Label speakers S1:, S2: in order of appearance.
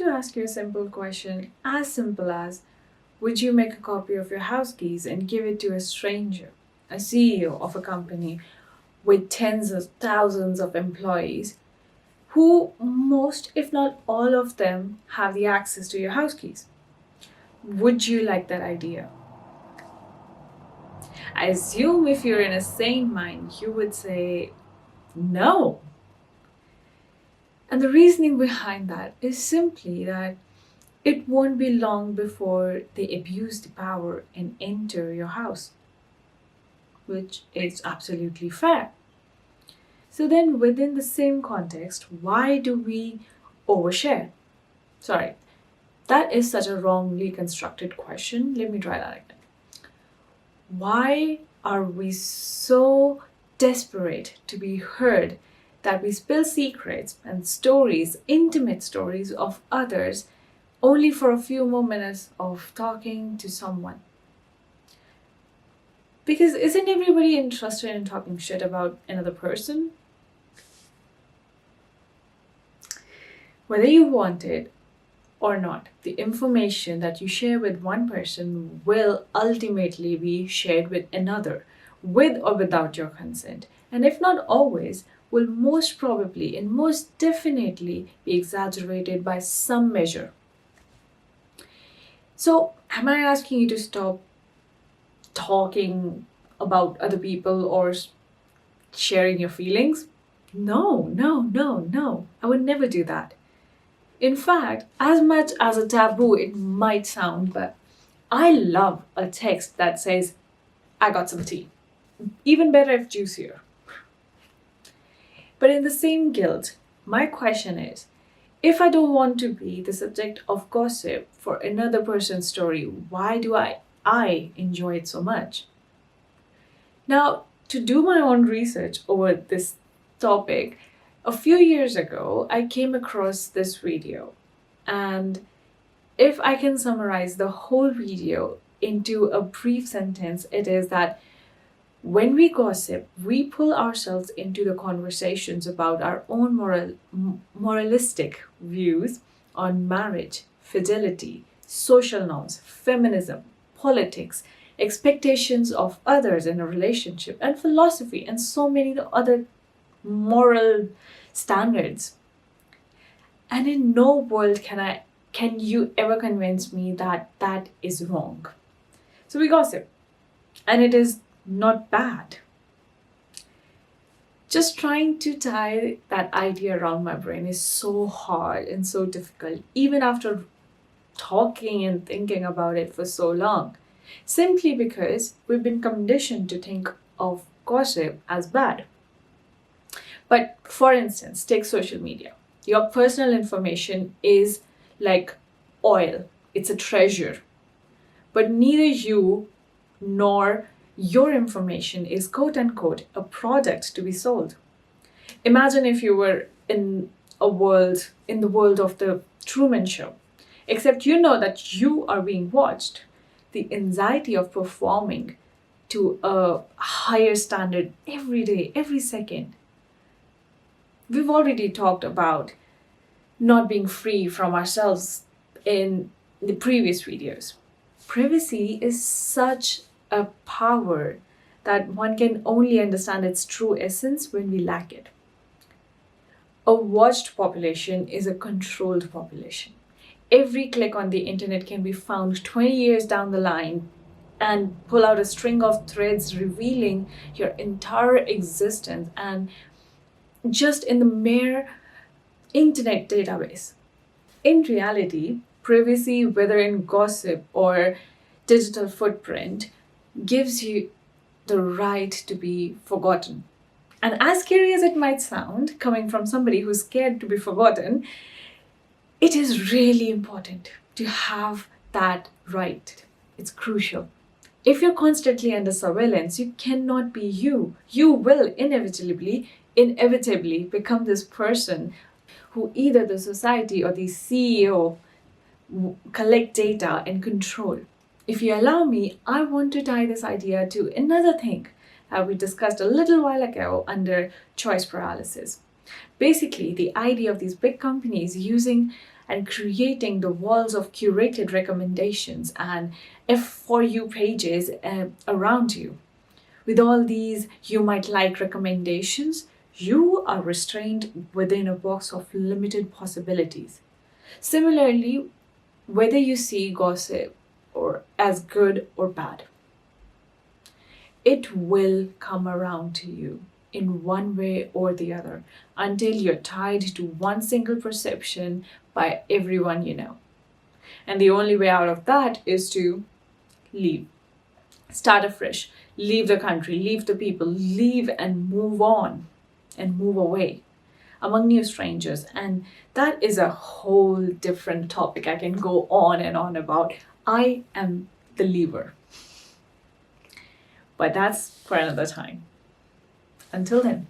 S1: to ask you a simple question, as simple as, would you make a copy of your house keys and give it to a stranger, a CEO of a company with tens of thousands of employees, who most, if not all of them, have the access to your house keys? Would you like that idea? I assume if you're in a sane mind, you would say no. And the reasoning behind that is simply that it won't be long before they abuse the power and enter your house, which is absolutely fair. So then, within the same context, why do we overshare? Sorry, that is such a wrongly constructed question. Let me try that again. Why are we so desperate to be heard that we spill secrets and stories, intimate stories of others, only for a few more minutes of talking to someone? Because isn't everybody interested in talking shit about another person? Whether you want it or not, the information that you share with one person will ultimately be shared with another, with or without your consent. And if not always, will most probably and most definitely be exaggerated by some measure. So, am I asking you to stop talking about other people or sharing your feelings? No. I would never do that. In fact, as much as a taboo it might sound, but I love a text that says, I got some tea. Even better if juicier. But in the same guilt, my question is, if I don't want to be the subject of gossip for another person's story, why do I enjoy it so much? Now, to do my own research over this topic, a few years ago, I came across this video, and if I can summarize the whole video into a brief sentence, it is that when we gossip, we pull ourselves into the conversations about our own moralistic views on marriage, fidelity, social norms, feminism, politics, expectations of others in a relationship, and philosophy, and so many other moral standards. And in no world can you ever convince me that that is wrong. So we gossip, and it is not bad. Just trying to tie that idea around my brain is so hard and so difficult, even after talking and thinking about it for so long, simply because we've been conditioned to think of gossip as bad. But for instance, take social media. Your personal information is like oil, it's a treasure. But neither you nor your information is quote unquote a product to be sold. Imagine if you were in the world of the Truman Show, except you know that you are being watched. The anxiety of performing to a higher standard every day, every second. We've already talked about not being free from ourselves in the previous videos. Privacy is such a power that one can only understand its true essence when we lack it. A watched population is a controlled population. Every click on the internet can be found 20 years down the line and pull out a string of threads revealing your entire existence, and just in the mere internet database. In reality, privacy, whether in gossip or digital footprint, gives you the right to be forgotten. And as scary as it might sound, coming from somebody who's scared to be forgotten, it is really important to have that right. It's crucial. If you're constantly under surveillance, you cannot be you. You will inevitably become this person who either the society or the CEO collect data and control. If you allow me, I want to tie this idea to another thing that we discussed a little while ago under choice paralysis. Basically, the idea of these big companies using and creating the walls of curated recommendations and F.for.you pages around you. With all these you might like recommendations, you are restrained within a box of limited possibilities. Similarly, whether you see gossip or as good or bad, it will come around to you in one way or the other until you're tied to one single perception by everyone you know. And the only way out of that is to leave, start afresh, leave the country, leave the people, leave and move on and move away among new strangers. And that is a whole different topic I can go on and on about. I am the leaver. But that's for another time. Until then.